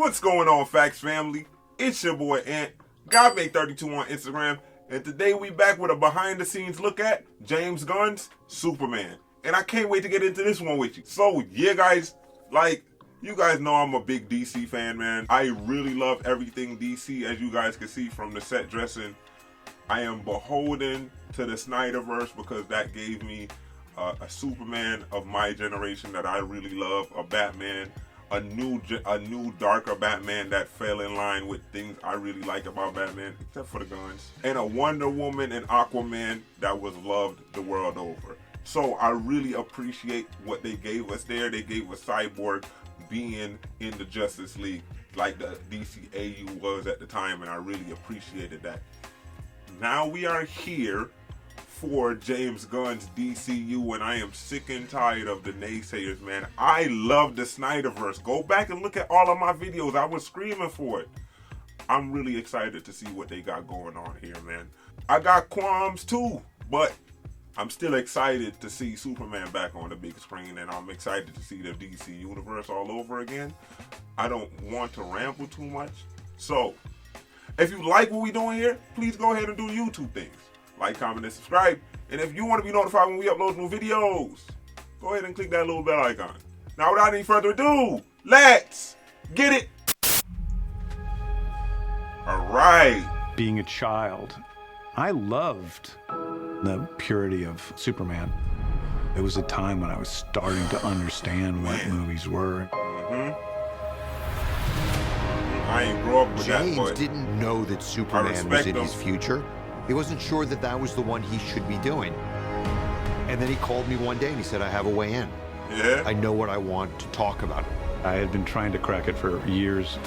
What's going on, Facts family? It's your boy Ant, GodMake32 on Instagram, and today we back with a behind-the-scenes look at James Gunn's Superman. And I can't wait to get into this one with you. So yeah, guys, you guys know I'm a big DC fan, man. I really love everything DC, as you guys can see from the set dressing. I am beholden to the Snyderverse because that gave me a Superman of my generation that I really love, a Batman, a new darker Batman that fell in line with things I really like about Batman, except for the guns, and a Wonder Woman and Aquaman that was loved the world over. So I really appreciate what they gave us there. They gave us Cyborg being in the Justice League like the DCAU was at the time, and I really appreciated that. Now we are here for James Gunn's DCU, and I am sick and tired of the naysayers, man. I love the Snyderverse. Go back and look at all of my videos. I was screaming for it. I'm really excited to see what they got going on here, man. I got qualms too, but I'm still excited to see Superman back on the big screen, and I'm excited to see the DC universe all over again. I don't want to ramble too much. So, if you like what we're doing here, please go ahead and do YouTube things. Like, comment, and subscribe. And if you want to be notified when we upload new videos, go ahead and click that little bell icon. Now, without any further ado, let's get it. All right. Being a child, I loved the purity of Superman. It was a time when I was starting to understand what movies were. I ain't grew up with James that, but didn't know that Superman was in his future. He wasn't sure that that was the one he should be doing. And then he called me one day and he said, I have a way in. Yeah. I know what I want to talk about. I had been trying to crack it for years.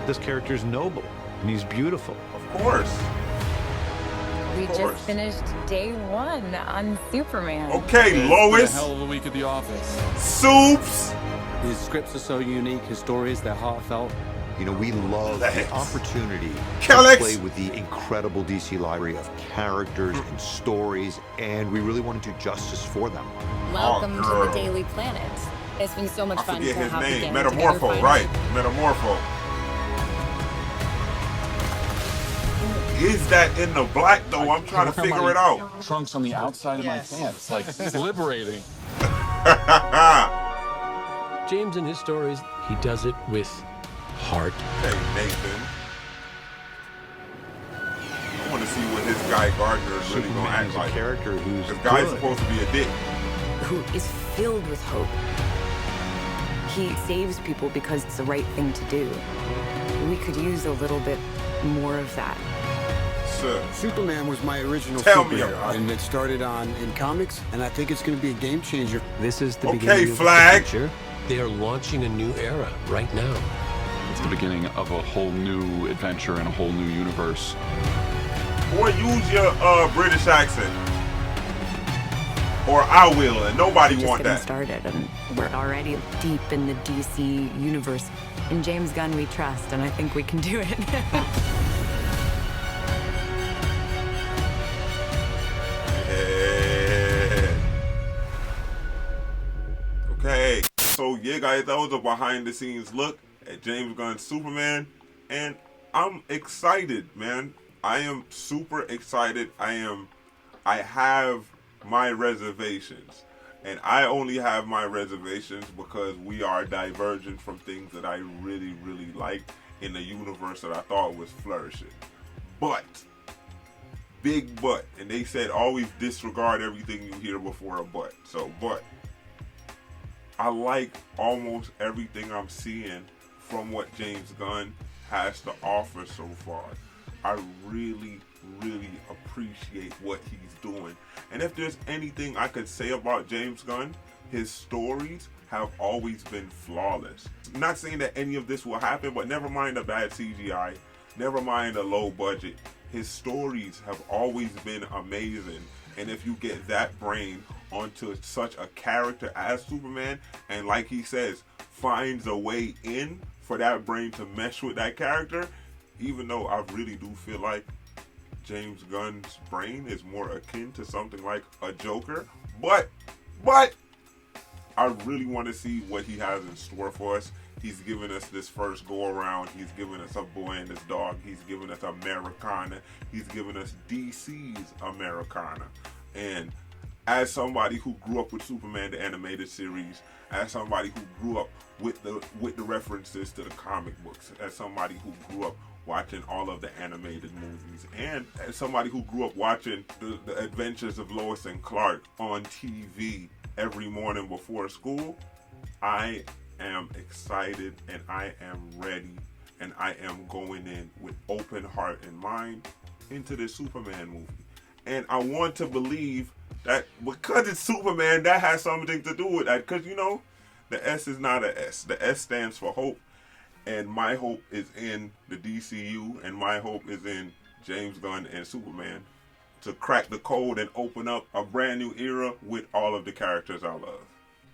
This character's noble, and he's beautiful. Of course. We just finished day one on Superman. Okay, Lois. It's been a hell of a week at the office. Soups. His scripts are so unique. His stories, they're heartfelt. You know, we love Lex. the opportunity to Lex. play with the incredible DC library of characters and stories, and we really want to do justice for them. Welcome to the Hawkgirl. Daily Planet. It's been so much I fun forget to his have the name. gang together Metamorpho, finally. right? Metamorpho. Is that in the black though? I'm trying to figure it out. Trunks on the outside of my pants. Like, it's liberating. James in his stories, he does it with heart. Hey, Nathan. I want to see what this guy Gardner is really going to Superman act is a like. character who's This guy's good. supposed to be a dick. Who is filled with hope. He saves people because it's the right thing to do. We could use a little bit more of that. Sir. Superman was my original Tell me superhero, about it. and it started in comics, and I think it's going to be a game changer. This is the Okay, beginning of Flag. the future. They are launching a new era right now. It's the beginning of a whole new adventure and a whole new universe. Or use your British accent. Or I will, and nobody Just want getting that. started, and we're already deep in the DC universe. In James Gunn we trust, and I think we can do it. Yeah. Okay, so yeah, guys, that was a behind-the-scenes look at James Gunn's Superman, and I'm excited, man. I am super excited. I have my reservations, and I only have my reservations because we are divergent from things that I really, really liked in the universe that I thought was flourishing. But, big but, and they said always disregard everything you hear before a but. So, but, I like almost everything I'm seeing from what James Gunn has to offer so far. I really, really appreciate what he's doing. And if there's anything I could say about James Gunn, his stories have always been flawless. I'm not saying that any of this will happen, but never mind a bad CGI, never mind a low budget. His stories have always been amazing. And if you get that brain onto such a character as Superman, and like he says, finds a way in for that brain to mesh with that character, even though I really do feel like James Gunn's brain is more akin to something like a Joker, but I really want to see what he has in store for us. He's given us this first go around. He's given us a boy and his dog. He's given us Americana. He's given us DC's Americana. And as somebody who grew up with Superman the animated series, as somebody who grew up with the references to the comic books, as somebody who grew up watching all of the animated movies, and as somebody who grew up watching the adventures of Lois and Clark on TV every morning before school, I am excited and I am ready and I am going in with open heart and mind into this Superman movie. And I want to believe that because it's Superman, that has something to do with that. Because, you know, the S is not a S. The S stands for hope. And my hope is in the DCU. And my hope is in James Gunn and Superman to crack the code and open up a brand new era with all of the characters I love.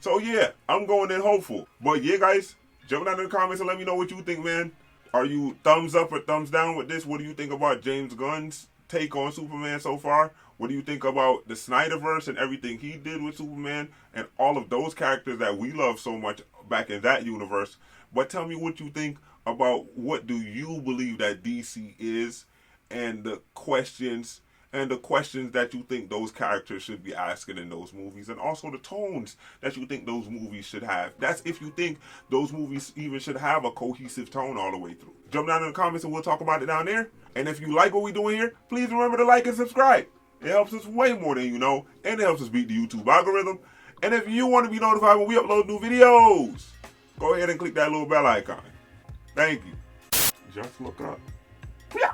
So yeah, I'm going in hopeful. But yeah, guys, jump down in the comments and let me know what you think, man. Are you thumbs up or thumbs down with this? What do you think about James Gunn's take on Superman so far? What do you think about the Snyderverse and everything he did with Superman and all of those characters that we love so much back in that universe? But tell me what you think about what do you believe that DC is and the questions that you think those characters should be asking in those movies, and also the tones that you think those movies should have. That's if you think those movies even should have a cohesive tone all the way through. Jump down in the comments and we'll talk about it down there. And if you like what we're doing here, please remember to like and subscribe. It helps us way more than you know, and it helps us beat the YouTube algorithm. And if you want to be notified when we upload new videos, go ahead and click that little bell icon. Thank you. Just look up. Yeah.